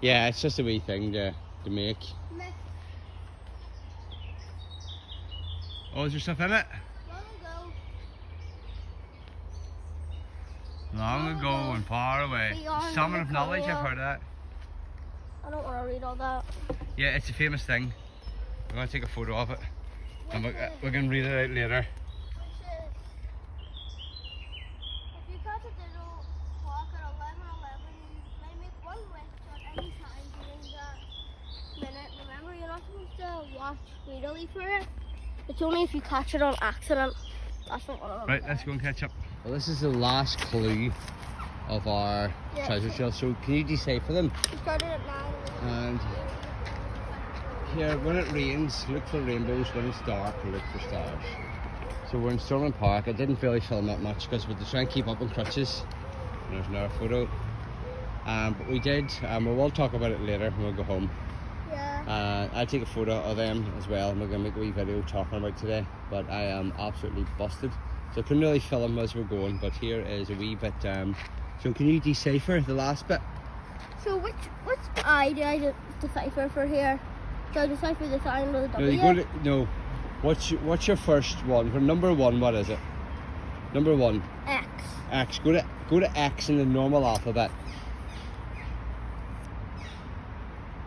Yeah, it's just a wee thing to make. Oh, is there stuff in it? Long ago and far away. Salmon of knowledge, I've heard of that. I don't want to read all that. Yeah, it's a famous thing. I'm going to take a photo of it. And we're going to read it out later. If you catch a diddle clock at 11:11, you may make one wish at any time during that minute. Remember, you're not supposed to watch greedily for it. It's only if you catch it on accident. That's not what I'm Right, let's go and catch up. Well, this is the last clue of our treasure chest. So can you decipher them? We started at 9. And here, when it rains, look for rainbows. When it's dark, look for stars. So we're in Stormont Park. I didn't really film that much because we had to try and keep up on crutches. And there's another photo. But we did. We'll talk about it later when we go home. Yeah. I'll take a photo of them as well. And we're going to make a wee video talking about today. But I am absolutely busted. So I couldn't really film as we're going. But here is a wee bit. So can you decipher the last bit? So which I do I decipher for here? Do I decipher the sign or the W? No, you go to, no. What's your first one? For number one, what is it? Number one. X. X. Go to X in the normal alphabet.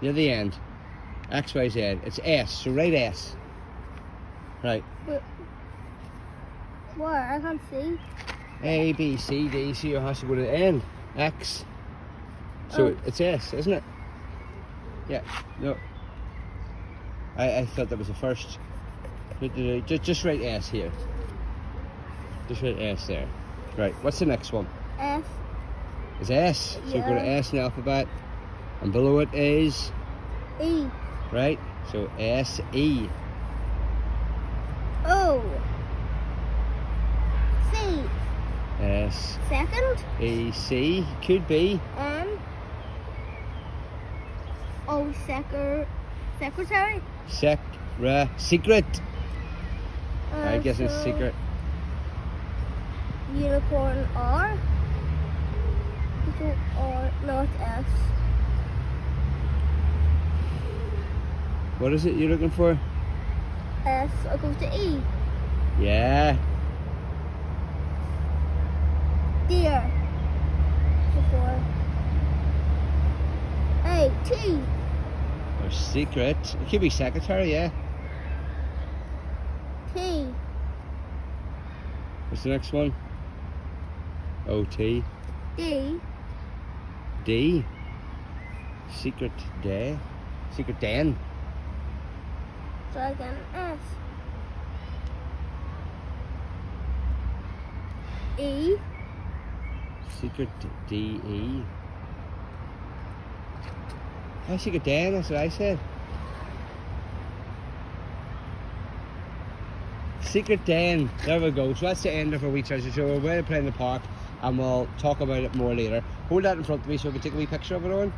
Near the end. X, Y, Z. It's S. So write S. Right. Where? I can't see. A, B, C, D, C. You have to go to the end. X. So it's S, isn't it? Yeah. No. I thought that was the first. Just write S here. Just write S there. Right. What's the next one? S. It's S. So go to S in the alphabet. And below it is? E. Right. So S, E. O. C. S. Second. E, C. Could be. M. O. Secretary. Secret. I guess it's so secret. Unicorn R. Or no, it's S. What is it you're looking for? S. It goes to E. Yeah. Deer. Before. A. T. Or secret. It could be secretary, yeah. T. What's the next one? O-T. D. D. Secret day. Secret den. So again, S. E. Secret D-E. Oh, secret den, that's what I said. Secret den. There we go. So that's the end of our wee treasure show. We're going to play in the park and we'll talk about it more later. Hold that in front of me so we can take a wee picture of it on.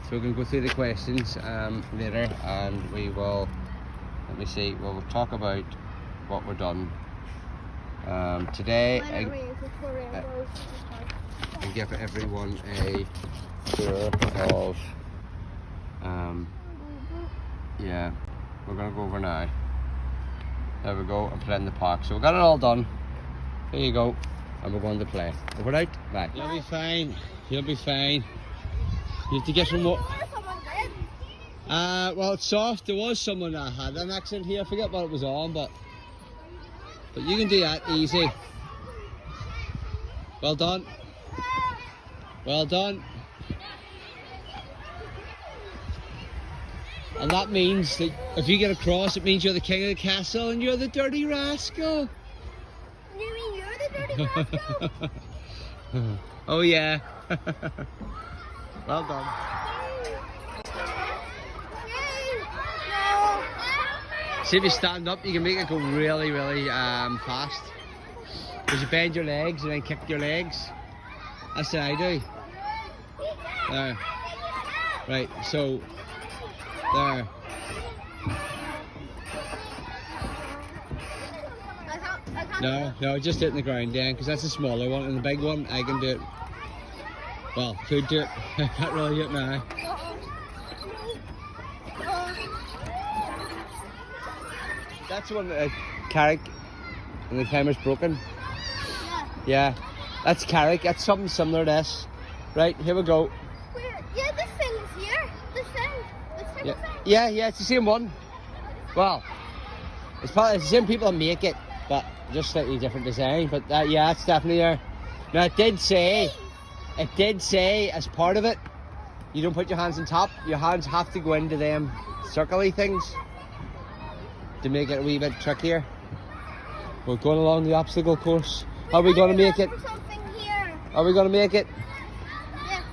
So we can go through the questions later and we will, let me see, we'll talk about what we're done today. And give everyone a tour of, yeah, we're going to go over now. There we go, and play in the park. So we got it all done. There you go. And we're going to play. Over out? Bye. You'll be fine. You'll be fine. You have to get some more. Well, it's soft. There was someone that had an accident here. I forget what it was on, but you can do that easy. Well done. Well done. And that means that if you get across, it means you're the king of the castle and you're the dirty rascal. You mean you're the dirty rascal? Oh yeah. Well done. See, if you stand up, you can make it go really, really fast. Because you bend your legs and then kick your legs. That's what I do. There. Right, so there. No, just hit the ground then, because that's a smaller one, and the big one, I can do it. Well, could do it. I can't really do it now. That's the one that Carrick and the timer's broken. Yeah. Yeah, that's Carrick. That's something similar to this. Right, here we go. Yeah, this thing is here. This thing. This type of thing. Yeah, it's the same one. Well, it's probably the same people that make it, but just slightly different design. But yeah, it's definitely there. Now it did say as part of it, you don't put your hands on top. Your hands have to go into them circly things to make it a wee bit trickier. We're going along the obstacle course. Are we going to make it? Something here. Are we going to make it? Yes.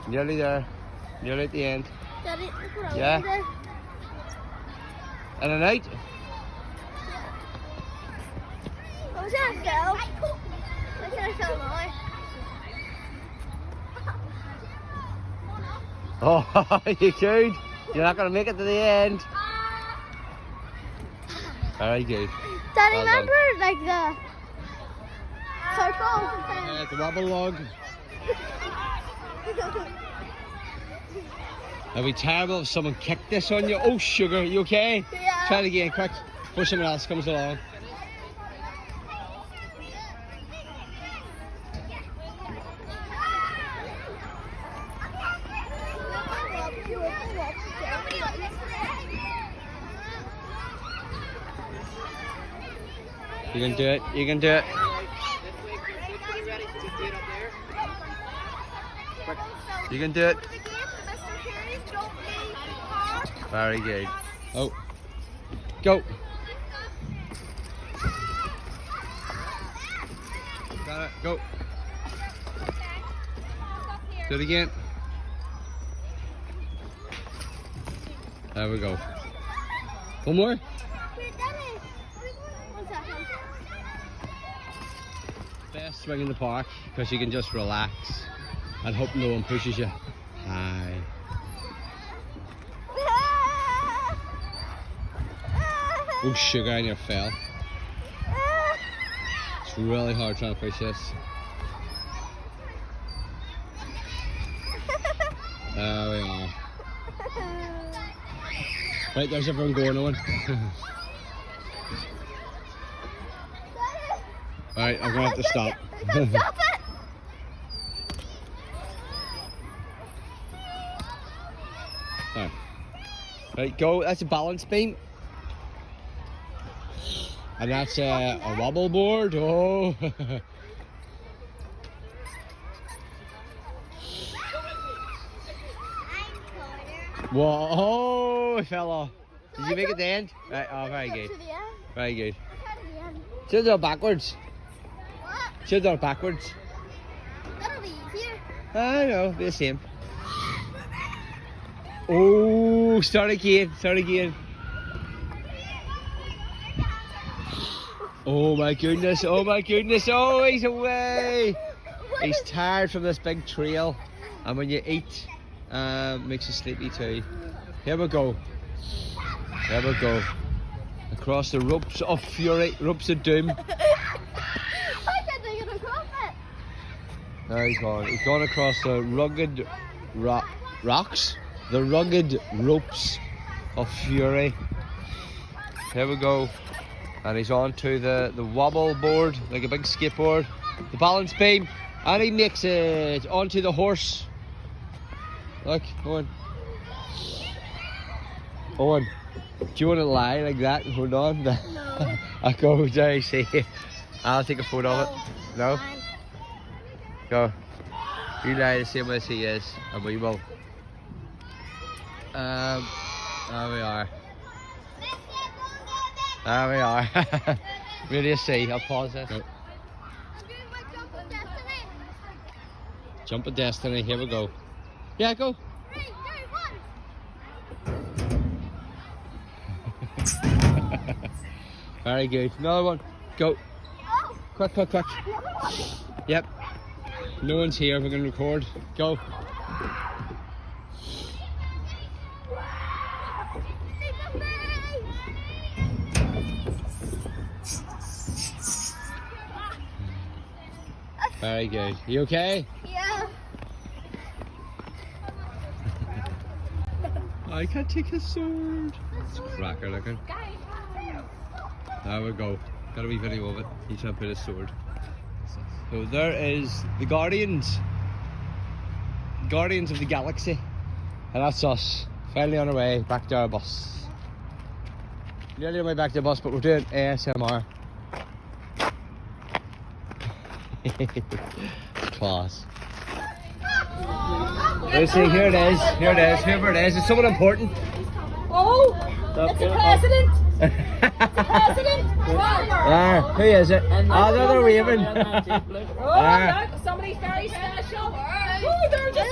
Nearly there. Nearly at the end. Daddy, look around Yeah. there. And a night. I was gonna fell. I should have fell now. Oh, you could. You're not going to make it to the end. Very good. Daddy, Well remember like the circle? The wobble log. It'd be terrible if someone kicked this on you. Oh, sugar, you okay? Yeah. Try it again, quick. Before someone else comes along. You can do it. You can do it. You can do it. Very good. Oh. Go. Got it. Go. Do it again. There we go. One more. Best swing in the park because you can just relax and hope no one pushes you. Hi. Oh, sugar, and you fell. It's really hard trying to push this. There we are. Right, there's everyone going on. Alright, I'm gonna have to stop. Stop it! Right, go. That's a balance beam. And that's a wobble board. Oh. Whoa, fella. Did you make it to the end? Right, oh, very good. Very good. Should have done it backwards. What? Should have done it backwards. That'll be easier. I know, be the same. Oh, start again, start again. Oh my goodness, oh my goodness, oh he's away. He's tired from this big trail, and when you eat, makes you sleepy too. Here we go. Here we go. Across the ropes of fury, ropes of doom. I said they're gonna cross it. There he's gone. He's gone across the rugged rocks, the rugged ropes of fury. Here we go. And he's on to the wobble board, like a big skateboard, the balance beam, and he makes it onto the horse. Look, Owen. Owen, do you want to lie like that and hold on? No. I'll go there, see. I'll take a photo of it. No? Fine. Go. You lie the same way as he is, and we will. There we are. There we are. Really see, I'll pause this. No. Jump of destiny, here we go. Yeah, go. 3, 2, 1. Very good. Another one. Go. Oh. Quick, quick, quick. Yep. No one's here, we're going to record. Go. Very good. You okay? Yeah. I can't take his sword. It's cracker looking. There we go. Got a wee video of it. He's trying to put his sword. So there is the Guardians. Guardians of the Galaxy. And that's us. Finally on our way back to our bus. Nearly on our way back to the bus, but we're doing ASMR. It's class. Let's see, here it is. Here it is. Whoever it is. It's someone important. Oh! It's the president! It's the president! There. Who is it? Oh, they're waving. Oh, look! Somebody very special! Oh, they're just...